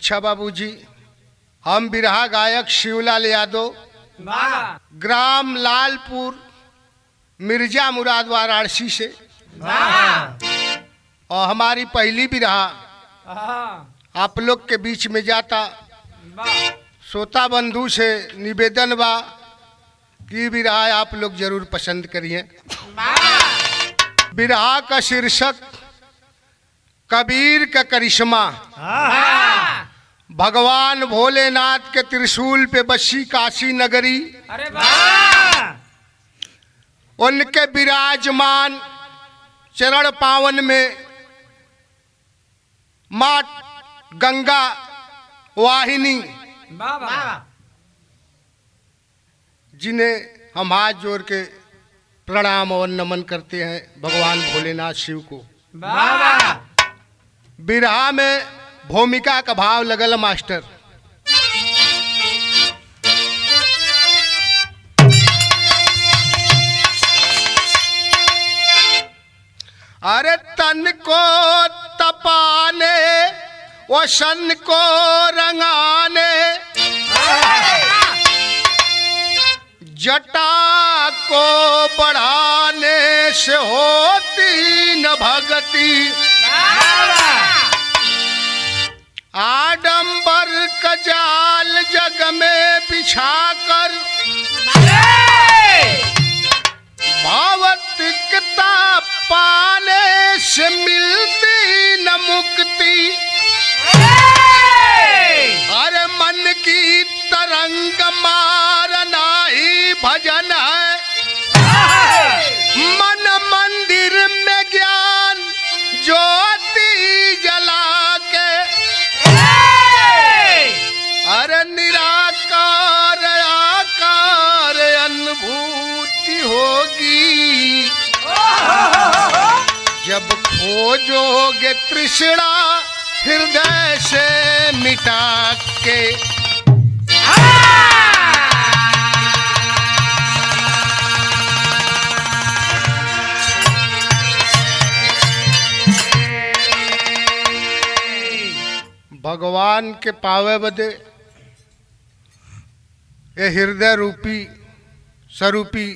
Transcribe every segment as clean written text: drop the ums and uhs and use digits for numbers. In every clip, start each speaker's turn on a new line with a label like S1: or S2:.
S1: अच्छा बाबूजी, हम बिरहा गायक शिवलाल यादव, ग्राम लालपुर, मिर्जा मुराद वाराणसी से, और हमारी पहली बिरहा आप लोग के बीच में जाता। श्रोता बंधु से निवेदन बा कि बिरहा आप लोग जरूर पसंद करिए। बिरहा का शीर्षक कबीर का करिश्मा। भगवान भोलेनाथ के त्रिशूल पे बसी काशी नगरी, उनके विराजमान चरण पावन में मां गंगा वाहिनी, जिन्हें हम हाथ जोड़ के प्रणाम और नमन करते हैं भगवान भोलेनाथ शिव को। बिरहा में भूमिका का भाव लगल मास्टर। अरे तन को तपाने वो सन को रंगाने, जटा को बढ़ाने से होती न भगति, आडंबर का जाल जग में बिछाकर, भावतिकता पाने से मिलती न मुक्ति। अरे मन की तरंग मारना ही भजन है, मन मंदिर में ज्ञान ज्योति जला के, अरे निराकार आकार अनुभूति होगी, जब खोजोगे तृष्णा हृदय से मिटा के। भगवान के पावे बदे ये हृदय रूपी स्वरूपी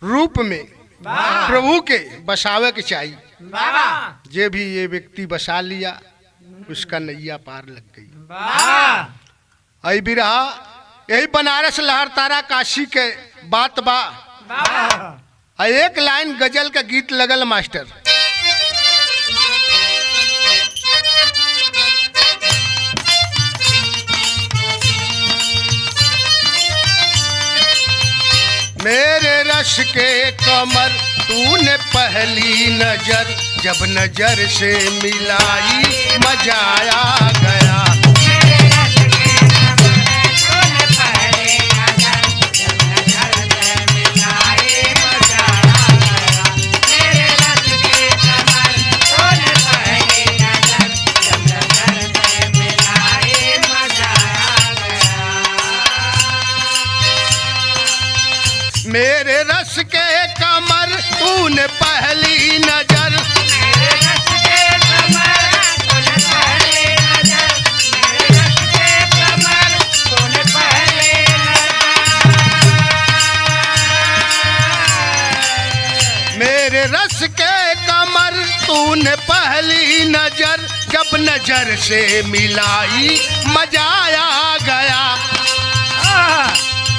S1: रूप में प्रभु के बसावे के चाहिए। जे भी ये व्यक्ति बसा लिया उसका नैया पार लग गई। आई बिरहा यही बनारस लहरतारा काशी के बात बा। एक लाइन गजल का गीत लगल मास्टर। मेरे रस के कमर तूने पहली नजर, जब नजर से मिलाई मजा आ गया। मेरे रस के कमर तूने पहली नजर, मेरे रस के कमर तूने पहली नजर, जब नजर से मिलाई मजा आ गया।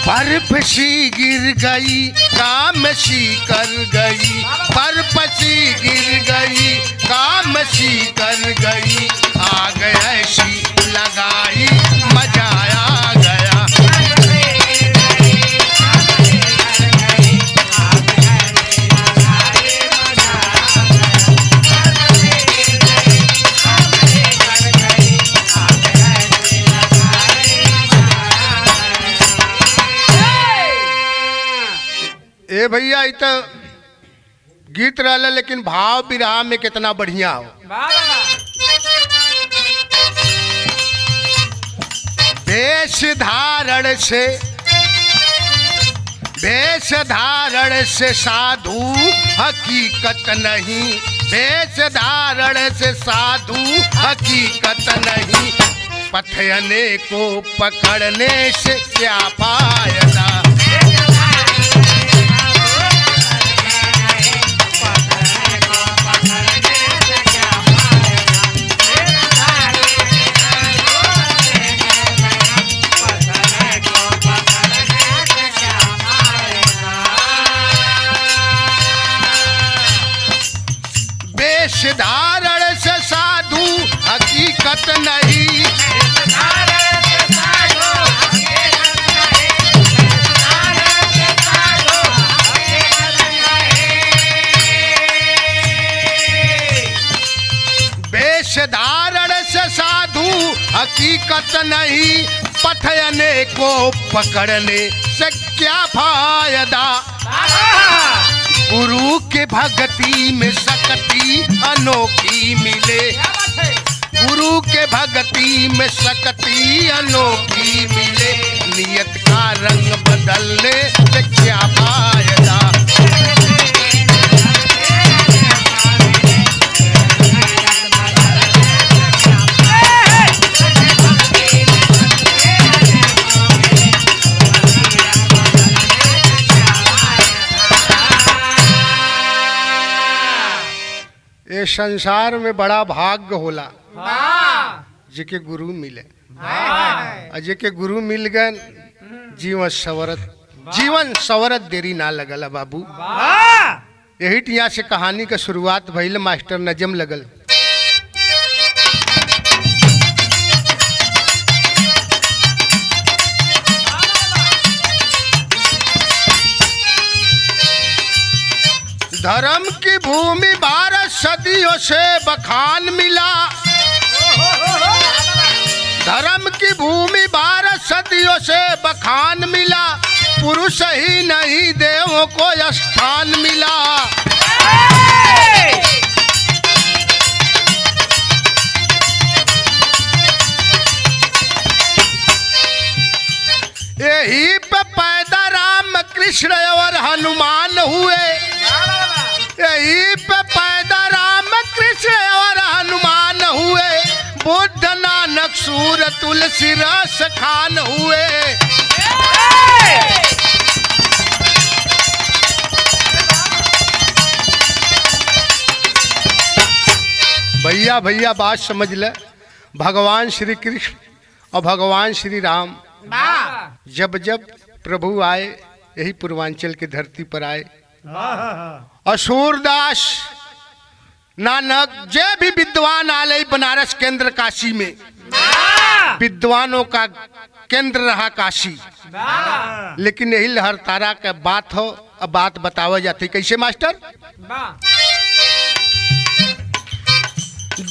S1: बर्फ सी गिर गई काम सी कर गई, बर्फ सी गिर गई काम सी कर गई, आग ऐसी लगाई मजा आ गया। ए भैया इत गीत रहला, लेकिन भाव बिरहा में कितना बढ़िया हो। वेश धारण से साधु हकीकत नहीं, वेश धारण से साधु हकीकत नहीं। पथयने को पकड़ने से क्या फायदा। वेश धारण से साधु हकीकत नहीं। वेश धारण से साधु हकीकत नहीं, पथयने को पकड़ने से क्या फायदा। गुरु के भक्ति में शक्ति अनोखी मिले, गुरु के भक्ति में शक्ति अनोखी मिले, नियत का रंग बदलने से क्या फायदा। ये संसार में बड़ा भाग्य होला जेके गुरु मिले, और जेके गुरु मिल गए जीवन सवरत देरी ना लगल बाबू। यही यहाँ से कहानी का शुरुआत भइल, मास्टर नजम लगल। धर्म की भूमि भारत सदियों से बखान मिला, धर्म की भूमि भारत सदियों से बखान मिला, पुरुष ही नहीं देवों को स्थान मिला। यही पे पैदा राम कृष्ण और हनुमान हुए, यही पे पैदा राम कृष्ण और हनुमान हुए, बुद्ध नानक सूर तुलसी रस खान हुए। भैया भैया बात समझ ले, भगवान श्री कृष्ण और भगवान श्री राम जब जब प्रभु आए यही पूर्वांचल की धरती पर आए, असूरदास नानक जे भी विद्वान आले बनारस केंद्र काशी में, विद्वानों का केंद्र रहा काशी। लेकिन यही लहर तारा का बात हो, अब बात बतावा जाती कैसे मास्टर।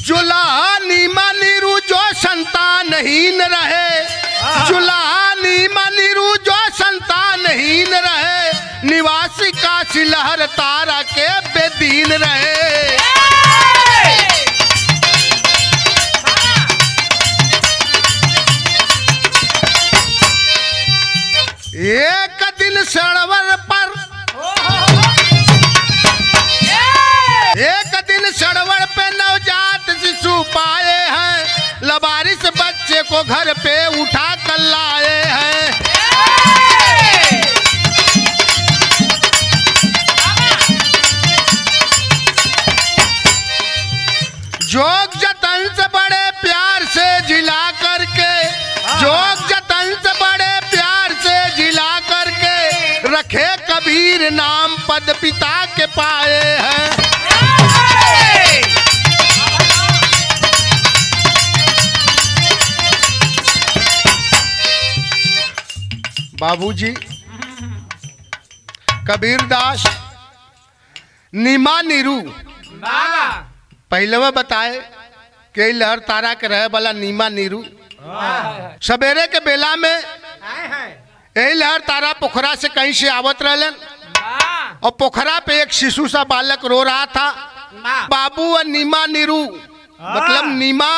S1: जुलानी मनिरु जो संतानहीन रहे, जुलानी मनिरु जो संतानहीन रहे, निवासी काशी लहर तारा के बेदीन रहे। एक दिन सरोवर पर, एक दिन सरोवर पे नवजात शिशु पाए हैं, लबारिश बच्चे को घर पे उठा कर लाए हैं। जोग जतन से बड़े प्यार से जिला करके, जोग जतन से बड़े प्यार से जिला करके, रखे कबीर नाम पद पिता के पाए हैं। बाबूजी कबीरदास नीमा नीरू पहले में बताए कि लहर तारा के रहे वाला नीमा नीरू सवेरे के बेला में यही लहर तारा पोखरा से कहीं से आवत रहलन, और पोखरा पे एक शिशु सा बालक रो रहा था। बाबू और नीमा नीरू मतलब नीमा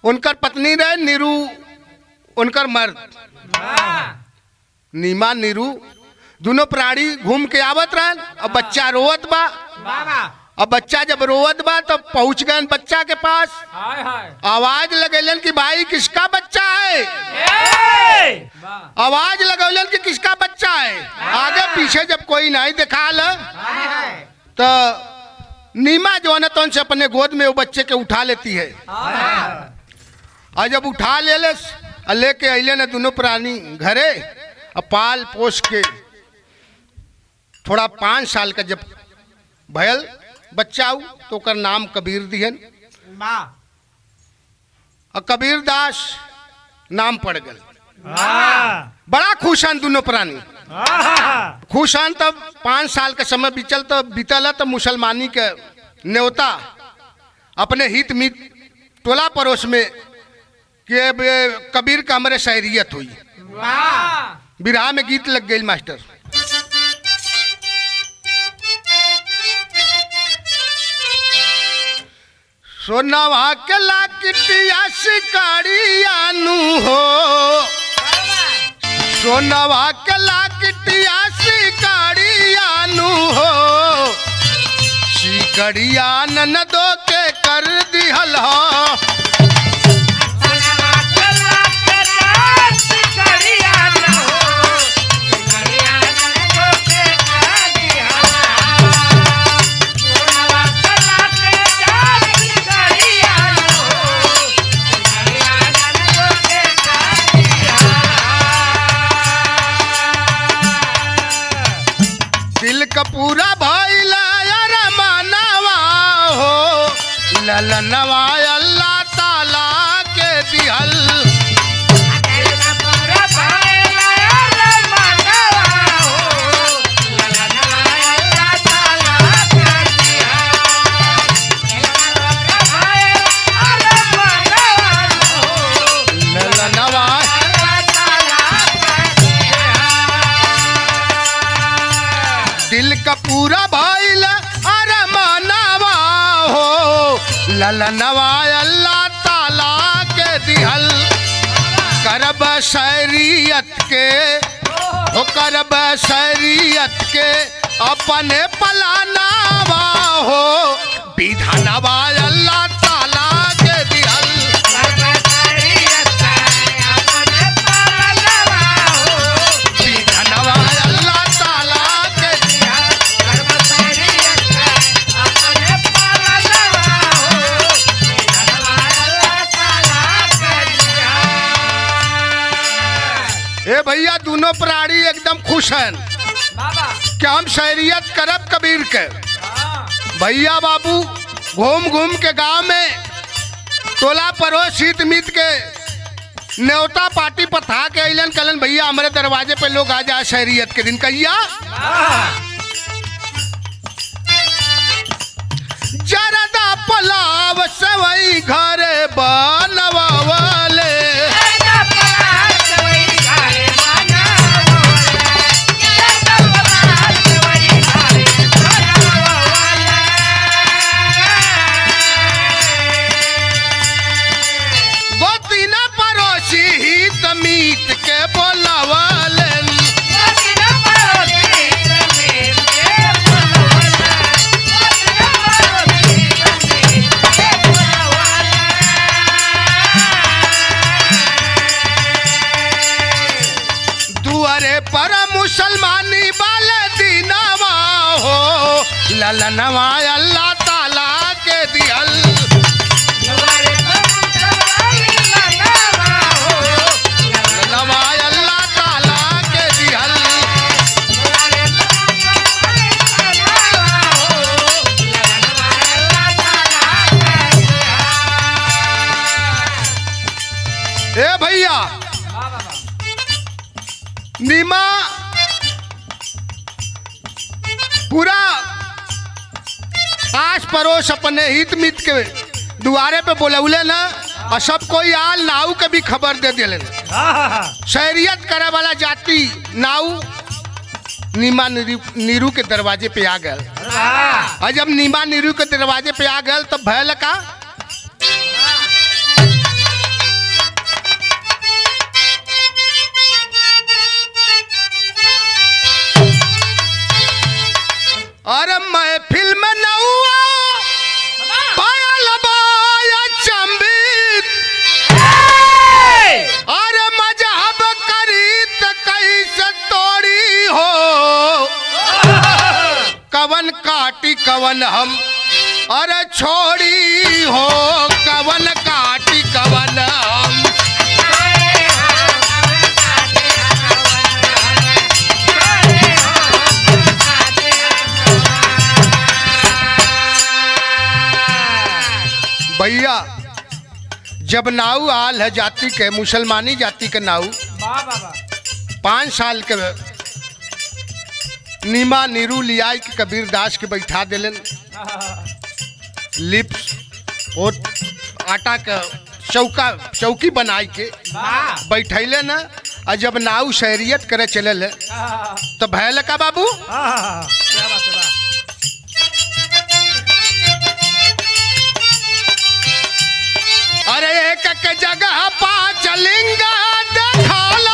S1: उनकर पत्नी रहे, नीरू उनकर मर्द। नीमा नीरू दोनों प्राणी घूम के आवत रहन, और बच्चा रोवत बा। अब बच्चा जब रोवत बा तो पहुंच गए बच्चा के पास,
S2: हाय हाय
S1: आवाज लगेलन कि भाई किसका बच्चा है,
S2: वाह
S1: आवाज लगौलन कि किसका बच्चा है। आगे पीछे जब कोई नहीं देखा ल तो नीमा जो है तो से अपने गोद में वो बच्चे के उठा लेती है, और जब उठा लेके अले न दोनों प्राणी घरे, और पाल पोस के थोड़ा 5 साल का जब भयल बच्चा हो तो ओकर नाम कबीर दिहन, और कबीर दास नाम पड़ गल। बड़ा खुश हन दोनों प्राणी, खुश हन। तब 5 साल का समय बीतल तो मुसलमानी के न्योता अपने हित मित टोला पड़ोस में के कबीर का हमरे शायरियत हुई। बिरहा में गीत लग गई मास्टर। सोनवा के लाकिटिया शिकारियानु हो, सोनवा के लाकिटिया शिकारियानु हो, शिकरिया ननदो के कर दिहल हो। पूरा भइल अरमानवा हो, ललनवा अल्लाह ताला के दिहल। दिल का पूरा भइल अरमानवा हो, ललनवा अल्लाह ताला के दिहल। करब शरीयत के हो, करब शरीयत के अपने पलानावा हो, विधानवा अल्लाह ताला के दिहल। ए भैया दोनों प्राणी एकदम खुश हैं कि हम शहरियत करब कबीर के। भैया बाबू घूम घूम के गांव में टोला पड़ोस हित मित के न्योता पार्टी पथा के अलन कलन भैया हमारे दरवाजे पे लोग आ जाए शहरियत के दिन। कहिया जरदा पलाव सवई घरे बनवाले, मीत के बोलावलन, दुआरे पर मुसलमानी वाले दीनावा हो, ललनवा अल्लाह ताला के दिहल। ए भैया नीमा पूरा आस पड़ोस अपने हित मित के दुआरे पे बोलौले ना, और सब कोई आल नाऊ के भी खबर दे दिले। शहरियत करे वाला जाति नाऊ नीमा नीरू के दरवाजे पे आ गए, और जब नीमा नीरू के दरवाजे पे आ गए तब भयल का और महफिल में नौआ काटी कवन हम, अरे छोड़ी हो कवन काटी कवन हम। भैया जब नाऊ आल है जाति के, मुसलमानी जाति के नाऊ 5 साल के नीमा नीरू लियाई के कबीर दास के बैठा दिलन, लिप्स और आटा का चौकी बनाई के बैठैले न। और जब नाऊ शहरियत करे चलल है तो भैल का बाबू
S2: क्या बात है।
S1: अरे एक जगह 5 लिंग देखाला,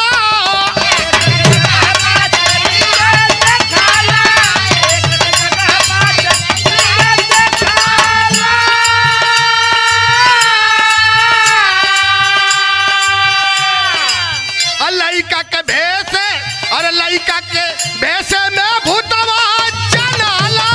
S1: लइका के भेष, अरे लइका के भेष में भूतवा जनाला।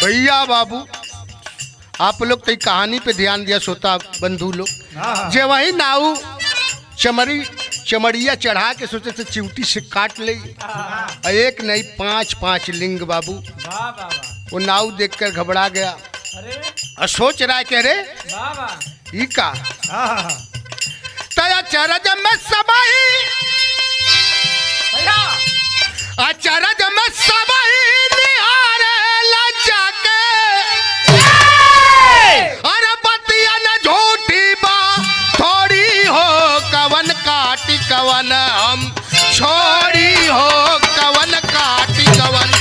S1: भैया बाबू आप लोग तो कहानी पे ध्यान दिया सोता बंधु लोग, जे वही नाऊ चमड़िया चढ़ा के सोचे थे चिवटी से काट ले, एक नहीं 5 लिंग बाबू। वो नाऊ देखकर घबरा गया और सोच रहा है कि अरे ई का तया चरज में सबई, अचरज में सबई निहारे लज्जा के, अरे बतिया न झूठी बा थोड़ी हो कवन काटी कवन हम, छोड़ी हो कवन काटी कवन।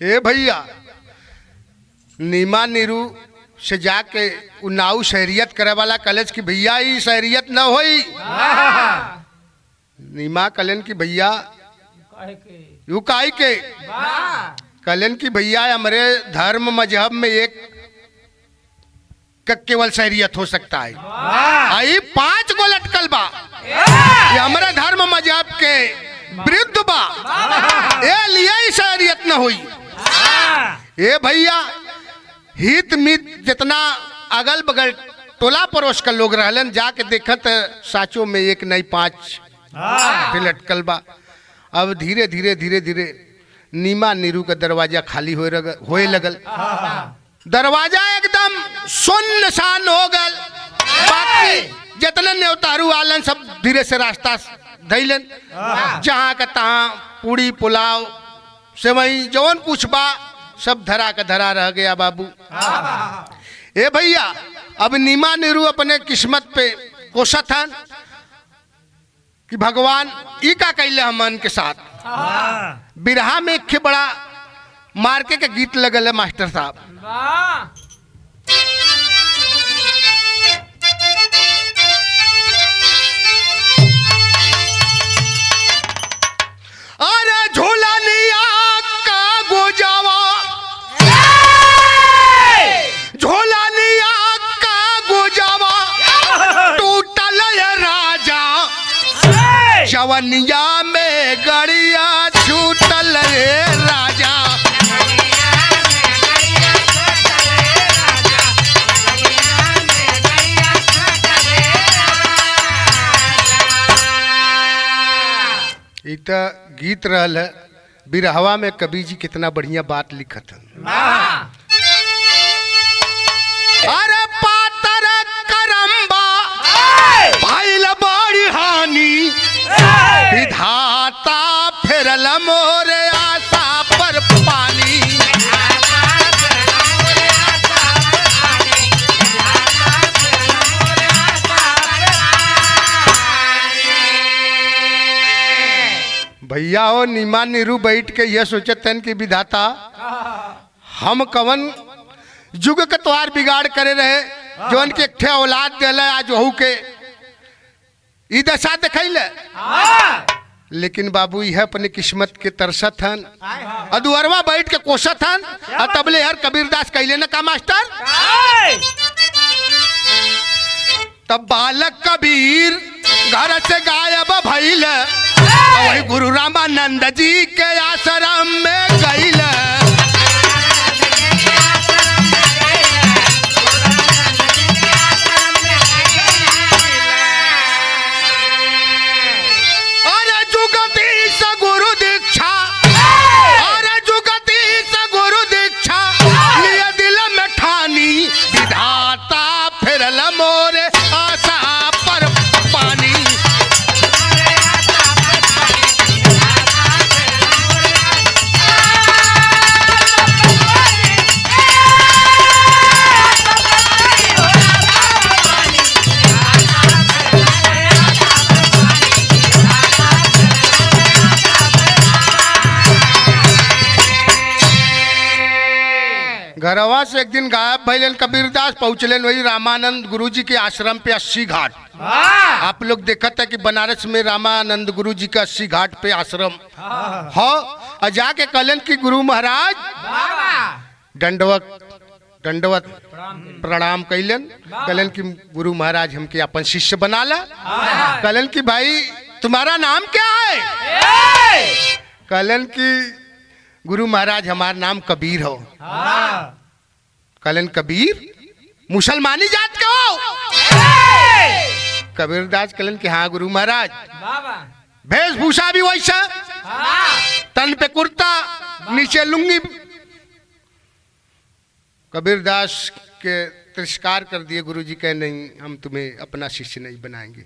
S1: ए भैया नीमा नीरू से जाके नाऊ शहरियत करे वाला कॉलेज की भैया ही शहरियत न होई। नीमा कलन की भैया यू काई के कलन की भैया हमारे धर्म मजहब में एक केवल शहरियत हो सकता है, आई 5 गो लटकल बा, ये हमारे धर्म मजहब के विरुद्ध बा, ये लिए ही शहरियत न हुई। ए भैया हित मित जितना अगल बगल टोला पड़ोस का लोग रहलन, जाके देखत साचो में एक नहीं 5 लटकल बा। अब धीरे धीरे नीमा नीरू का दरवाजा खाली होए लगल, दरवाजा एकदम सुनसान हो गल। बाकी जितने न्योतारू आलन सब धीरे से रास्ता धैलन, जहाँ का तहाँ पूड़ी पुलाव सेवई जौन कुछ बा सब धरा का धरा रह गया बाबू। ए भैया अब नीमा नीरू अपने किस्मत पे कोसत हन कि भगवान ई का कैले हमन के साथ। बिरहा में एक बड़ा मार्के के गीत लगल है मास्टर साहब, अरे झूलनिया का गुजावा, झूलनिया का गुजावा टूटल राजा, जवनिया में गड़िया छूटल राजा। इता गीत रहल है बिरहवा में कबीर जी कितना बढ़िया बात लिखत हन। अरे पातर करम्बा भाईल बड़ी हानि, विधाता फेरल मोरे आशा पर पानी। भैया हो नीमा नीरू बैठ के यह सोचत हन कि विधाता हम कवन जुग के तोहार बिगाड़ करे रहे जौन के एक ठे औलाद दिला आज वहू के ई दशा देखैले। लेकिन बाबू यह अपने किस्मत के तरसत हन अदुअरवा बैठ के कोसत हन और तबले हर कबीरदास कैले न का मास्टर। तब बालक कबीर घर से गायब भइल वही गुरु रामानंद जी के आश्रम में गइल। घरवा से एक दिन गायब भइलन कबीरदास पहुंचलन वही रामानंद गुरुजी के आश्रम पे 80 घाट। आप लोग देखत है कि बनारस में रामानंद गुरुजी का 80 घाट पे आश्रम हो और जाके कहलन कि गुरु महाराज दंडवत प्रणाम कैलन। कहलन कि गुरु महाराज हमके अपन शिष्य बना ला। कहलन कि भाई तुम्हारा नाम क्या है? कहलन कि गुरु महाराज हमारा नाम कबीर हो। कहलन कबीर मुसलमानी जात के हो? कबीरदास कहलन कि हाँ गुरु महाराज। वेशभूषा भी वैसा, तन पे कुर्ता नीचे लुंगी। कबीरदास के तिरस्कार कर दिए। गुरुजी कहे नहीं हम तुम्हें अपना शिष्य नहीं बनाएंगे।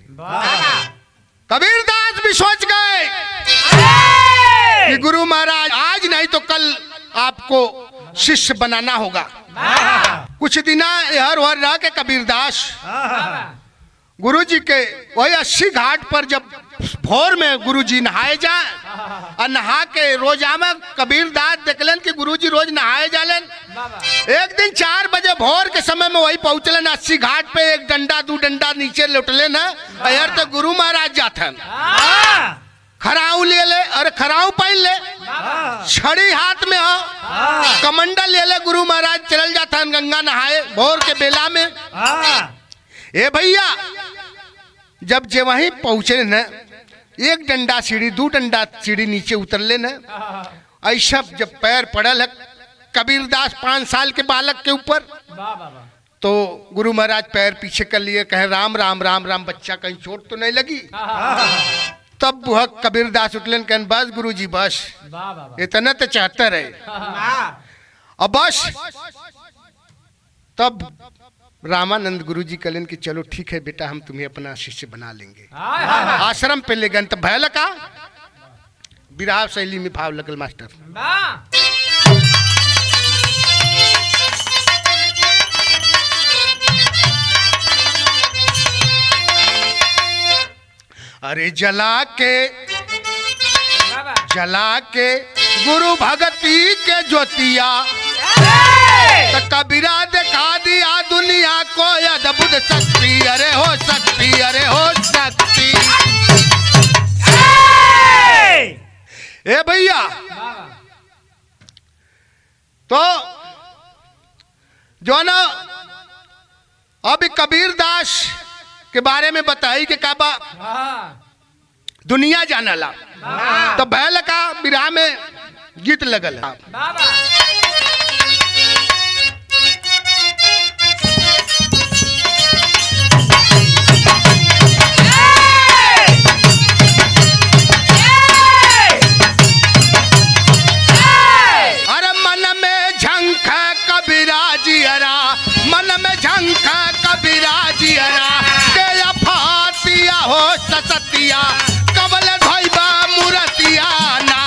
S1: कबीरदास भी सोच गए कि गुरु महाराज आज नहीं तो कल आपको शिष्य बनाना होगा। कुछ दिन हर हर रह के कबीरदास गुरुजी के वही 80 घाट पर जब भोर में गुरुजी नहाए जाए और नहा के रोजाना कबीरदास देखलन कि गुरुजी रोज नहाए जालन। एक दिन 4 बजे भोर के समय में वही पहुंचलन 80 घाट पे। एक डंडा 2 डंडा नीचे लुटले न यार तो गुरु महाराज जाथन। खराऊ ले ले और खराऊ पहन ले, छड़ी हाथ में हो, कमंडल ले ले। गुरु महाराज चल जाता गंगा नहाए भोर के बेला में। ए भैया जब जे वहीं पहुंचे न 1 डंडा सीढ़ी 2 डंडा सीढ़ी नीचे उतरले न ऐसा जब पैर पड़ल है कबीरदास 5 साल के बालक के ऊपर तो गुरु महाराज पैर पीछे कर लिए। कहे राम राम राम राम बच्चा कहीं चोट तो नहीं लगी। तब वह कबीरदास उठलन कहन बस गुरुजी बस इतना तो चाहता रहे अब बस। तब रामानंद गुरुजी कहलन कि चलो ठीक है बेटा हम तुम्हें अपना शिष्य बना लेंगे। आश्रम पे ले गए तब भयल का विराह शैली में भाव लगल मास्टर। अरे जला के गुरु भगती के ज्योतिया तो कबीरा दिखा दिया दुनिया को अद्भुत शक्ति। अरे हो शक्ति, अरे हो शक्ति। ए भैया तो जो ना अभी कबीरदास के बारे में बताई कि काबा दुनिया जानला तो बैल का विराह में गीत लगल है। अरे मन में झंख कबीरा जियरा, मन में झंख कबीरा जियरा हो सतिया कबल धोइबा मुरतिया ना।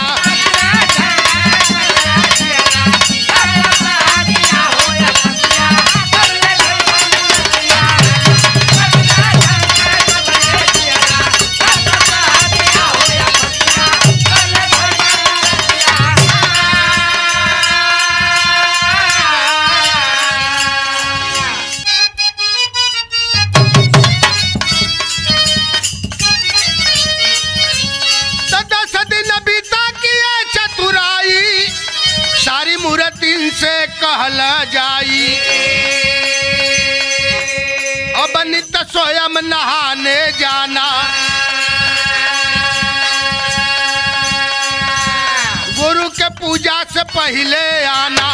S1: से कहला जाई अब नित स्वयं नहाने जाना गुरु के पूजा से पहले आना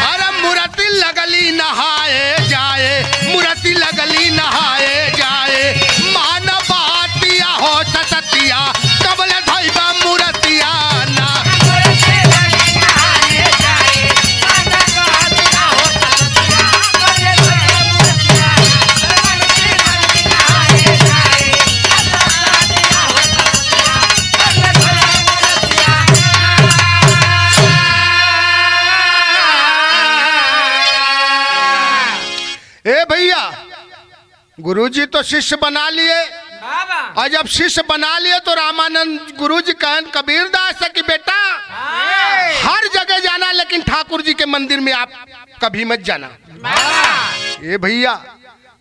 S1: अरे मूर्ति लगली नहाए जाए मूर्ति लगली नहाए जाए मानवातिया हो सतिया कबल धैबा मूर्तिया ना ए भैया गुरुजी तो शिष्य बना लिए और जब शिष्य बना लिए तो रामानंद गुरुजी कहन कबीरदास कि बेटा हर जगह जाना लेकिन ठाकुर जी के मंदिर में आप कभी मत जाना। ए भैया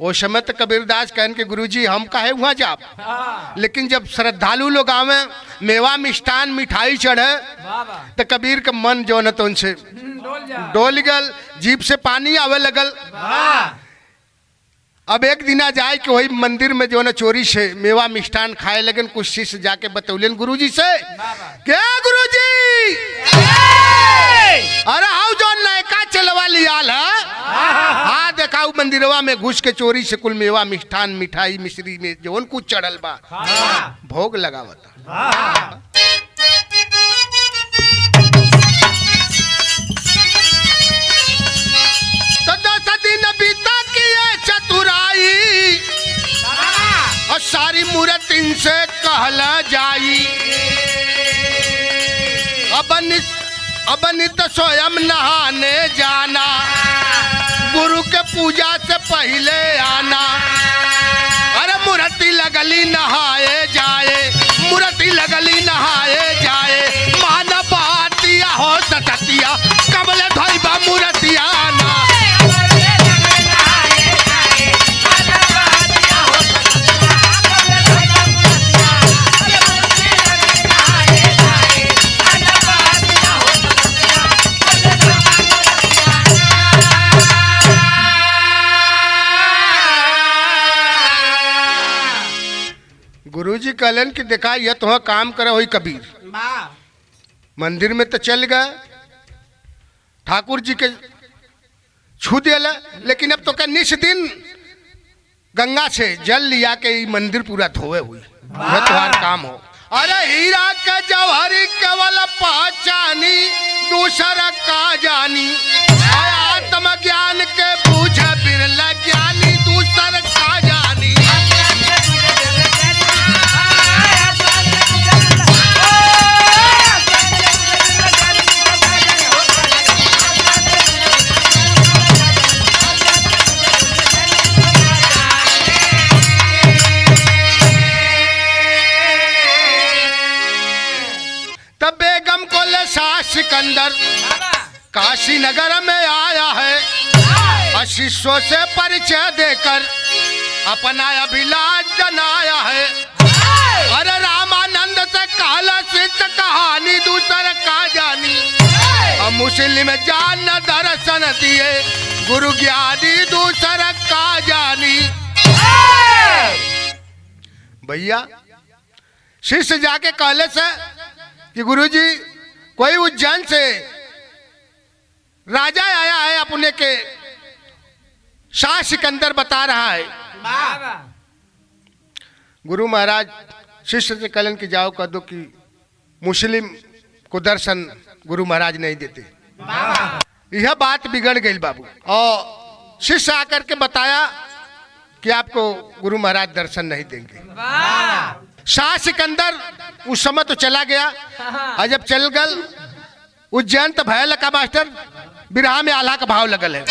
S1: वो समय तो कबीरदास कहन के गुरुजी हम काहे वहां जाप लेकिन जब श्रद्धालु लोग आवे मेवा मिष्ठान मिठाई चढ़े तो कबीर का मन जो न तो उनसे डोल गल जीभ से पानी आवे लगल। अब एक दिना जाए कि वही मंदिर में जो न चोरी से मेवा मिष्ठान खाए लगन कुछ शिष्य जाके बतौलन गुरुजी से क्या गुरुजी अरे हाउ जो नयका चलवा लियाल है हाँ देखाऊ मंदिरवा में घुस के चोरी से कुल मेवा मिष्ठान मिठाई मिश्री में जो कुछ चढ़ल बा भोग लगावता। और सारी मूर्ति से कहला जाई अब नित स्वयं नहाने जाना गुरु के पूजा से पहले आना अरे मूर्ति लगली नहाए जाए मूर्ति लगली नहाए जाए मानवातिया हो सतिया कबल धैबा मूर्तिया ना गुरुजी कहलन कि देखा यह तो काम करे हुई कबीर मंदिर में तो चल गए ठाकुर जी के छू दिया लेकिन अब तो क्या निश दिन गंगा से जल लिया के मंदिर पूरा धोए हुई यह तुम्हारा काम हो। अरे हीरा के जवाहरी केवल पहचानी दूसरा का जानी आत्म ज्ञान के बूझे बिरला ज्ञानी दूसरा का जानी सिकंदर काशी नगर में आया है शिष्यों से परिचय देकर अपना अभिलाष जनाया है। अरे रामानंद से कहला शिष्य कहानी दूसर का जानी और मुस्लिम जान दर्शन दिए गुरु ज्ञानी दूसर का जानी। भैया शिष्य जाके कहले से कि गुरुजी कोई उज्जैन से राजा आया है अपने के शाह सिकंदर बता रहा है। गुरु महाराज शिष्य से कहलन कि जाओ कह दो कि मुस्लिम को दर्शन गुरु महाराज नहीं देते। यह बात बिगड़ गई बाबू और शिष्य आकर के बताया कि आपको गुरु महाराज दर्शन नहीं देंगे। शाह सिकंदर उस समय तो चला गया और जब चल गल उज्जैन तो भय लगा मास्टर बिरहा में आल्हा का भाव लगल है।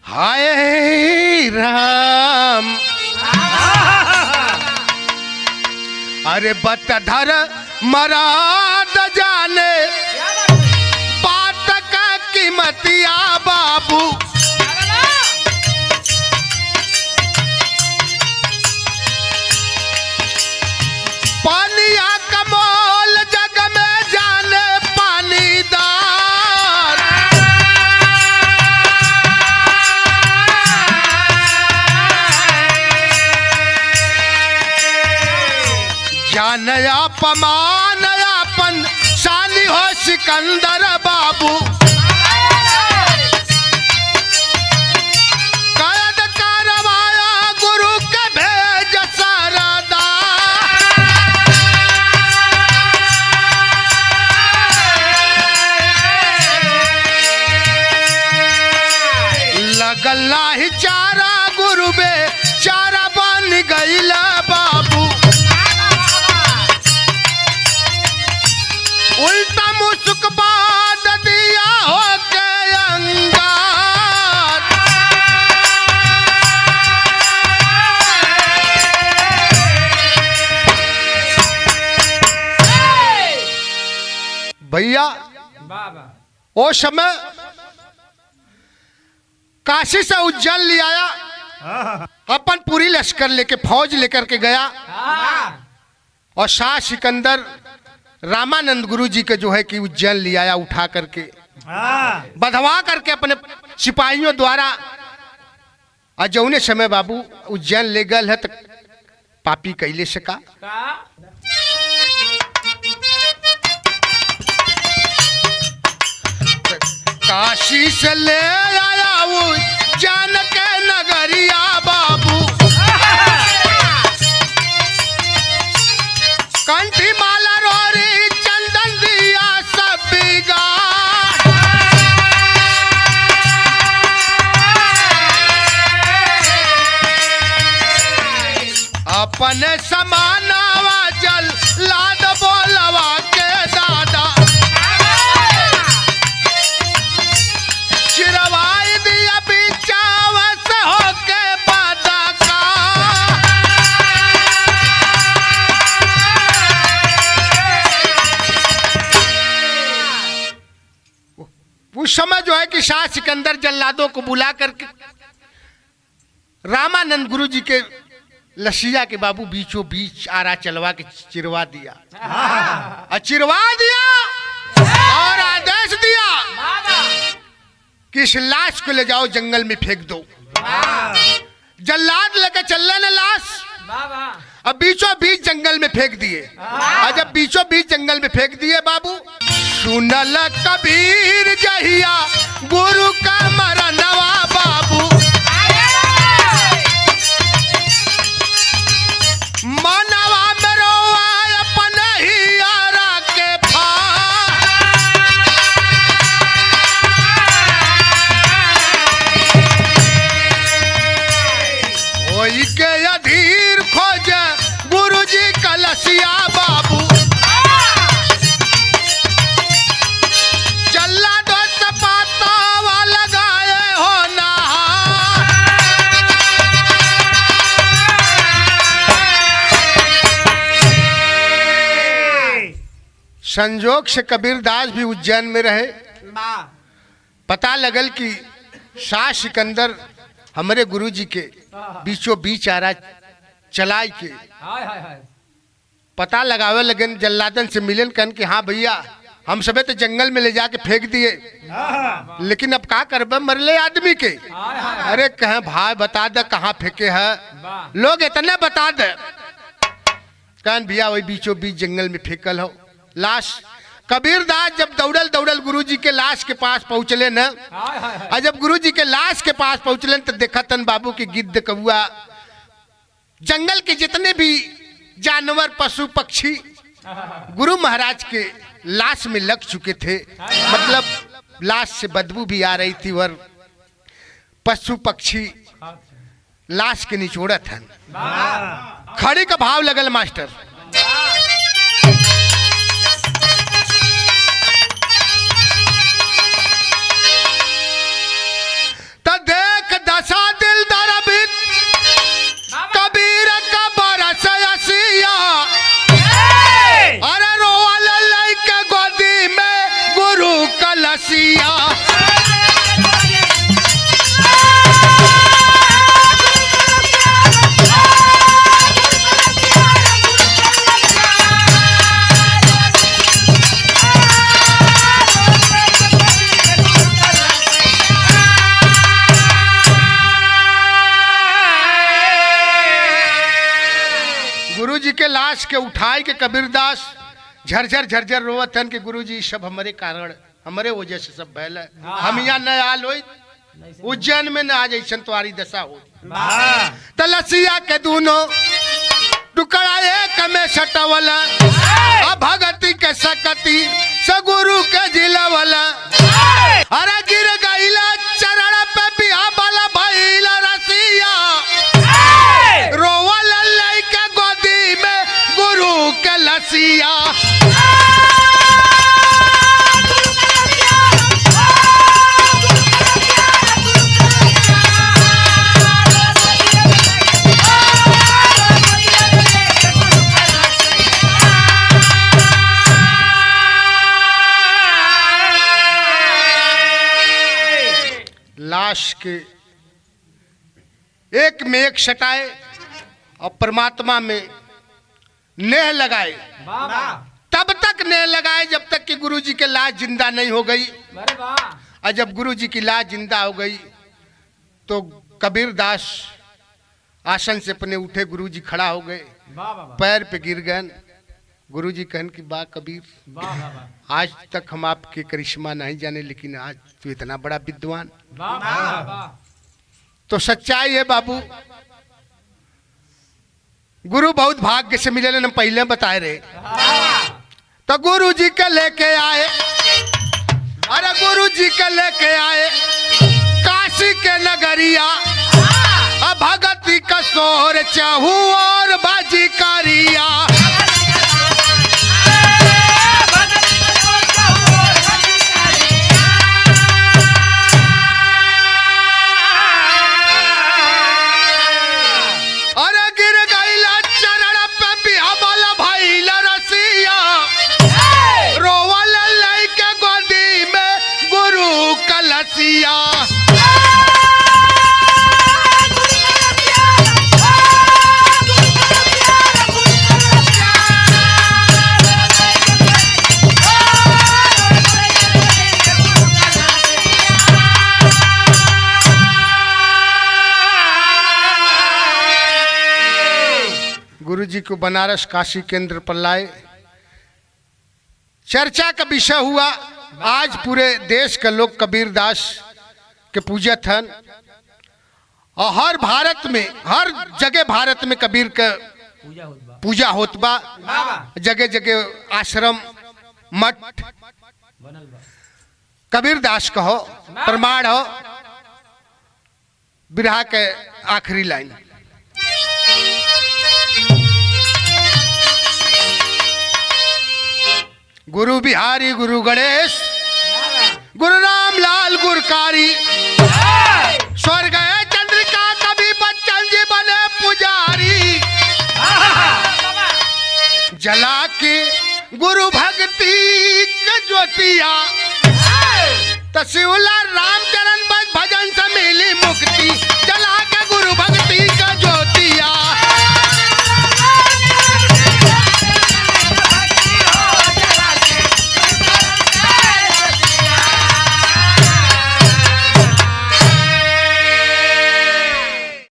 S1: हाय राम अरे बतधर मराद जाने बात का कीमतिया बाबू मान अपमान अपन शानी हो सिकंदर बाबू, कैद करवाया गुरु के भेज सरदा। लगल नाही चारा गुरु बे चारा बन गईल बाबू, उल्टा मुसुक बाद दिया हो के अंगार। भैया
S2: बाबा
S1: वो समय काशी से उज्जैन ले आया, अपन पूरी लश्कर लेके फौज लेकर के गया और शाह सिकंदर रामानंद गुरु जी के जो है कि उज्जैन ले आया उठा करके, बधवा करके अपने सिपाहियों द्वारा। और जौने समय बाबू उज्जैन ले गल है तो पापी कैले से का काशी से ले आया उज्जैन के नगरिया बाबू, कंठी माला रोरी चंदन दिया सब बिगाड़। अपने समानावा जल लाद बोलवा के दादा, चिरवाई दिया बिचावस होके बादा का। उस समय जो है कि शाह सिकंदर जल्लादों को बुला करके रामानंद गुरु जी के लसिया के बाबू बीचों बीच आरा चलवा के चिरवा दिया, और चिरवा दिया और आदेश दिया कि इस लाश को ले जाओ जंगल में फेंक दो। जल्लाद लेकर चल रहे लाश, अब बीचों बीच जंगल में फेंक दिए। और जब बीचों बीच जंगल में फेंक दिए बाबू, सुनल कबीर जहिया गुरु का मरनवा बाबू, मनवा में रोआ अपन ही आरा के होई के अधीर खोज गुरु जी कलसिया बाबू, चल्ला दो सपातावा लगाए हो संजोग से कबीरदास भी उज्जैन में रहे। पता लगल कि शाह सिकंदर हमारे गुरु जी के बीचों बीच आ रहा चलाई के पता लगावे लगन, जल्लादन से मिलन कहन कि हाँ भैया हम सबे तो जंगल में ले जाके फेंक दिए, लेकिन अब का करबे मरले आदमी के। अरे कहे भाई बता दे कहाँ फेंके है, लोग इतने बता दे। कहन भैया वही बीचों बीच जंगल में फेंकल हो लाश। कबीरदास जब दौड़ल दौड़ल गुरुजी के लाश के पास पहुंचले न, और जब गुरुजी के लाश के पास पहुंचले तो देखा तन बाबू की गिद्ध कौआ जंगल के जितने भी जानवर पशु पक्षी गुरु महाराज के लाश में लग चुके थे। मतलब लाश से बदबू भी आ रही थी और पशु पक्षी लाश के निचोड़त हन। खड़ी का भाव लगल मास्टर, तो देख दशा दिल दरबित कबीर का बरस असिया, अरे रोवल लइके गोदी में गुरु कलसिया। गुरुजी के लाश के उठाए के कबीरदास झरझर झरझर रोवत हन कि गुरुजी सब हमारे कारण हमारे वजह से सब भैल है। हम यहाँ न आल हो उज्जैन में न आ जैसन तुम्हारी दशा हो। तलसिया के दोनों टुकड़ा एक में सटवला भगती के सकती सगुरु के जिलवला अरे गिर गईला चरण पे बिहा वाला भइला रसिया रोवल लई के गोदी में गुरु के लसिया लाश के एक में एक सटाए और परमात्मा में नेह लगाए। तब तक नेह लगाए जब तक कि गुरुजी के लाश जिंदा नहीं हो गई। और जब गुरुजी की लाश जिंदा हो गई तो कबीरदास आसन से अपने उठे, गुरुजी खड़ा हो गए, पैर पे गिर गए। गुरुजी कहन कि बा कबीर, आज तक हम आपके करिश्मा नहीं जाने, लेकिन आज तो इतना बड़ा विद्वान। तो सच्चाई है बाबू, गुरु बहुत भाग्य से मिले, हम पहले बताए रहे। तो गुरु जी के लेके आए, अरे गुरु जी के लेके आए काशी के नगरिया, भगती का सोर चाहू और बाजी कारिया। गुरु जी को बनारस काशी केंद्र पर लाए, चर्चा का विषय हुआ। आज पूरे देश के लोग कबीरदास के पूजत हैं और हर भारत में, हर जगह भारत में कबीर का पूजा होत बा। जगह जगह आश्रम मठ कबीरदास का हो, प्रमाण हो। बिरहा के आखिरी लाइन, गुरु बिहारी गुरु गणेश गुरु रामलाल गुरकारी, स्वर्ग है चंद्रिका कभी बच्चन जी बने पुजारी। जला के गुरु भक्ति के ज्योतिया, तसिउला रामचरण भजन से मिली मुक्ति।